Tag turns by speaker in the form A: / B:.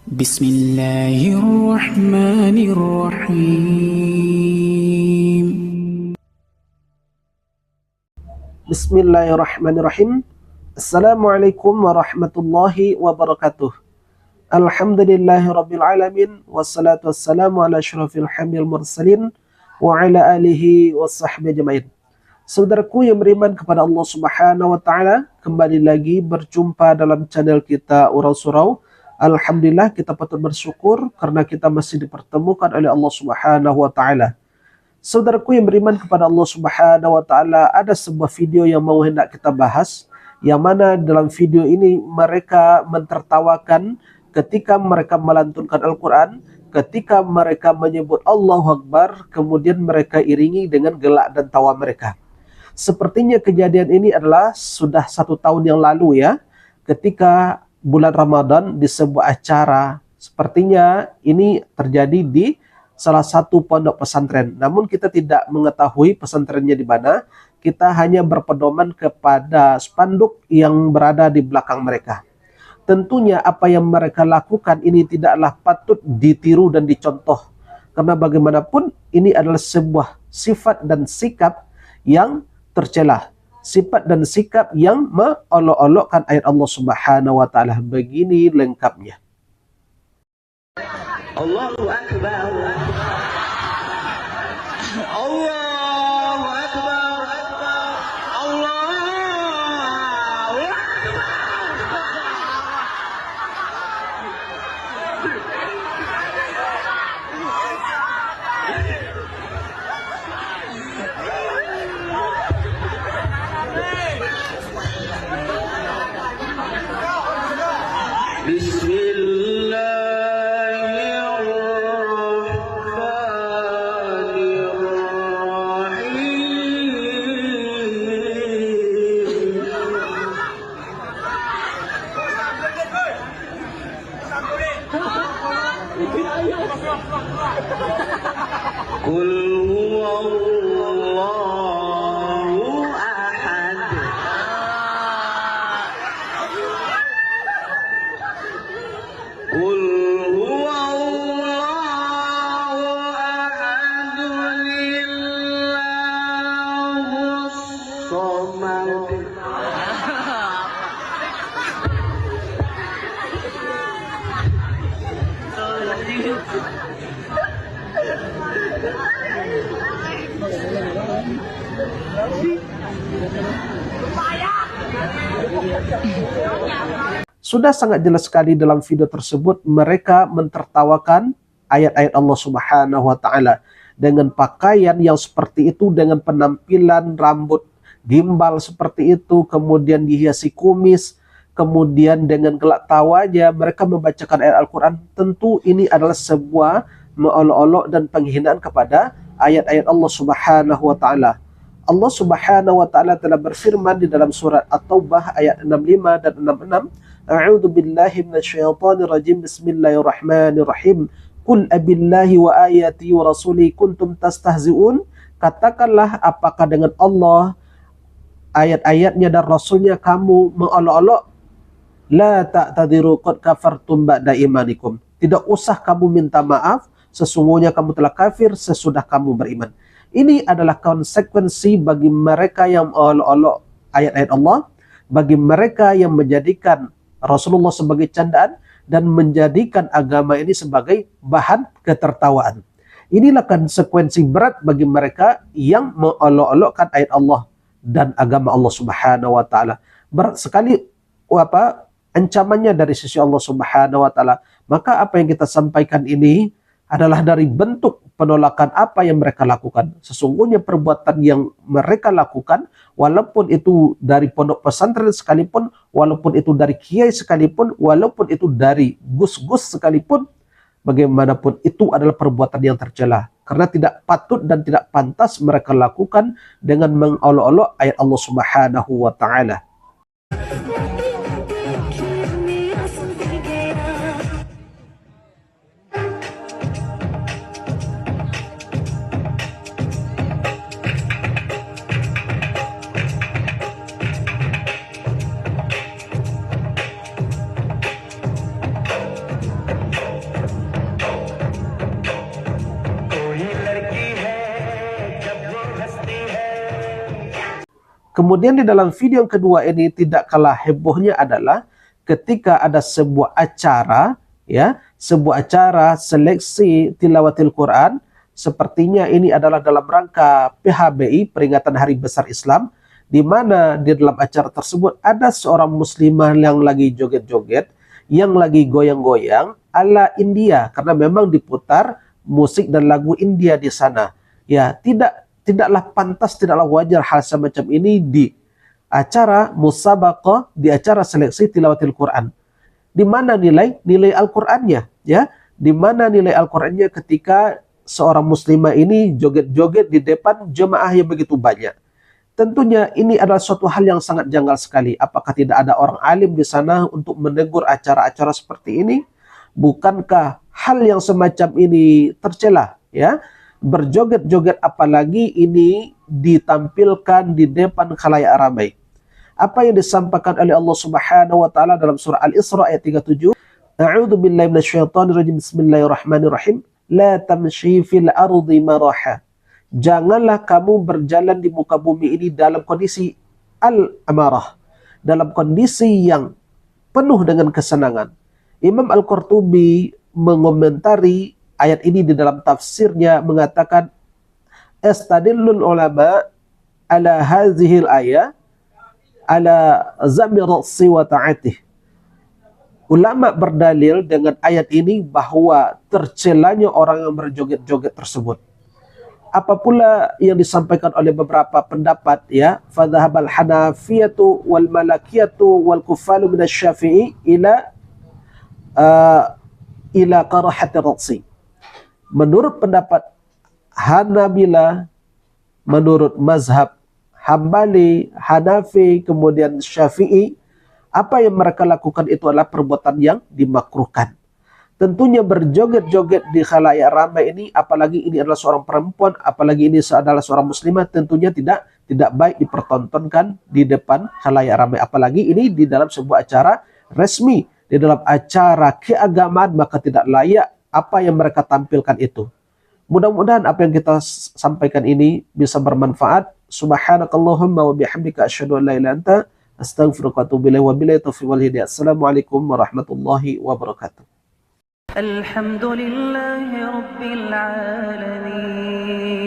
A: Bismillahirrahmanirrahim.
B: Bismillahirrahmanirrahim. Assalamualaikum warahmatullahi wabarakatuh. Alhamdulillahirabbil alamin wassalatu wassalamu ala asyrafil hamil mursalin wa ala alihi washabbihi ajmain. Saudaraku yang beriman kepada Allah Subhanahu wa taala, kembali lagi berjumpa dalam channel kita Urau Surau. Alhamdulillah, kita patut bersyukur karena kita masih dipertemukan oleh Allah Subhanahu wa taala. Saudaraku yang beriman kepada Allah Subhanahu wa taala, ada sebuah video yang mau hendak kita bahas, yang mana dalam video ini mereka mentertawakan ketika mereka melantunkan Al-Quran, ketika mereka menyebut Allahu Akbar, kemudian mereka iringi dengan gelak dan tawa mereka. Sepertinya kejadian ini adalah sudah 1 tahun yang lalu ya, ketika bulan Ramadan di sebuah acara. Sepertinya ini terjadi di salah satu pondok pesantren. Namun kita tidak mengetahui pesantrennya di mana. Kita hanya berpedoman kepada spanduk yang berada di belakang mereka. Tentunya apa yang mereka lakukan ini tidaklah patut ditiru dan dicontoh. Karena bagaimanapun ini adalah sebuah sifat dan sikap yang tercela. Sifat dan sikap yang mengolok-olokkan ayat Allah Subhanahu wa taala. Begini lengkapnya.
C: Allahu Akbar. Allahu Akbar. Allahu Qul huwallahu ahad. Qul huwallahu ahad, lillahus samad.
B: Sudah sangat jelas sekali dalam video tersebut mereka mentertawakan ayat-ayat Allah Subhanahu wa taala dengan pakaian yang seperti itu, dengan penampilan rambut gimbal seperti itu, kemudian dihiasi kumis, kemudian dengan gelak tawanya mereka membacakan ayat Al-Quran. Tentu ini adalah sebuah mengolok-olok dan penghinaan kepada ayat-ayat Allah Subhanahu wa taala. Allah Subhanahu wa taala telah berfirman di dalam surat At-Taubah ayat 65 dan 66, A'udzu billahi minasyaitonir rajim. Bismillahirrahmanirrahim. Qul abillahi wa ayati wa rasuli kuntum tastahzi'un. Katakanlah, apakah dengan Allah, ayat-ayatnya dan rasulnya kamu mengolok-olok? La ta'tadiru qad kafartum ba'da imanikum. Tidak usah kamu minta maaf, sesungguhnya kamu telah kafir sesudah kamu beriman. Ini adalah konsekuensi bagi mereka yang mengolok-olok ayat-ayat Allah, bagi mereka yang menjadikan Rasulullah sebagai candaan dan menjadikan agama ini sebagai bahan ketertawaan. Inilah konsekuensi berat bagi mereka yang mengolok-olokkan ayat Allah dan agama Allah Subhanahu wa taala. Berat sekali ancamannya dari sisi Allah Subhanahu wa taala. Maka apa yang kita sampaikan ini adalah dari bentuk penolakan apa yang mereka lakukan. Sesungguhnya perbuatan yang mereka lakukan, walaupun itu dari pondok pesantren sekalipun, walaupun itu dari kiai sekalipun, walaupun itu dari gus-gus sekalipun, bagaimanapun itu adalah perbuatan yang tercela. Karena tidak patut dan tidak pantas mereka lakukan dengan mengolok-olok ayat Allah Subhanahu wa taala. Kemudian di dalam video yang kedua ini tidak kalah hebohnya adalah ketika ada sebuah acara, ya, sebuah acara seleksi tilawatil Quran. Sepertinya ini adalah dalam rangka PHBI, peringatan Hari Besar Islam, di mana di dalam acara tersebut ada seorang muslimah yang lagi joget-joget, yang lagi goyang-goyang ala India, karena memang diputar musik dan lagu India di sana. Ya, tidaklah pantas, tidaklah wajar hal semacam ini di acara musabaqah, di acara seleksi tilawatil Quran. Di mana nilai Al-Qur'annya, ya? Di mana nilai Al-Qur'annya ketika seorang muslimah ini joget-joget di depan jemaah yang begitu banyak? Tentunya ini adalah suatu hal yang sangat janggal sekali. Apakah tidak ada orang alim di sana untuk menegur acara-acara seperti ini? Bukankah hal yang semacam ini tercela, ya? Berjoget-joget apalagi ini ditampilkan di depan khalayak ramai. Apa yang disampaikan oleh Allah Subhanahu wa taala dalam surah Al-Isra ayat 37, A'udzu billahi minasyaitonir rajim. Bismillahirrahmanirrahim. La tamshi fil ardi maraha. Janganlah kamu berjalan di muka bumi ini dalam kondisi al-amarah, dalam kondisi yang penuh dengan kesenangan. Imam Al-Qurtubi mengomentari ayat ini di dalam tafsirnya mengatakan, Astadillul ulama ala hazihil ayah ala zammi ra'si wa ta'atih. Ulama berdalil dengan ayat ini bahwa tercelanya orang yang berjoget-joget tersebut. Apa pula yang disampaikan oleh beberapa pendapat, ya, fadhahabal hanafiyatu wal malakiyatu wal kufalu minasy-syafi'i ila karahati ra'si. Menurut pendapat Hanabila, menurut mazhab Hambali, Hanafi, kemudian Syafi'i, apa yang mereka lakukan itu adalah perbuatan yang dimakruhkan. Tentunya berjoget-joget di khalayak ramai ini, apalagi ini adalah seorang perempuan, apalagi ini adalah seorang muslimah, tentunya tidak baik dipertontonkan di depan khalayak ramai. Apalagi ini di dalam sebuah acara resmi, di dalam acara keagamaan, maka tidak layak apa yang mereka tampilkan itu. Mudah-mudahan apa yang kita sampaikan ini bisa bermanfaat. Subhanakallahumma wa bihamdika asyhadu an la ilaha illa anta astaghfiruka wa atubu ilaik. Wabillahi taufiq wal hidayah. Assalamualaikum warahmatullahi wabarakatuh.
A: Alhamdulillahi rabbil alamin.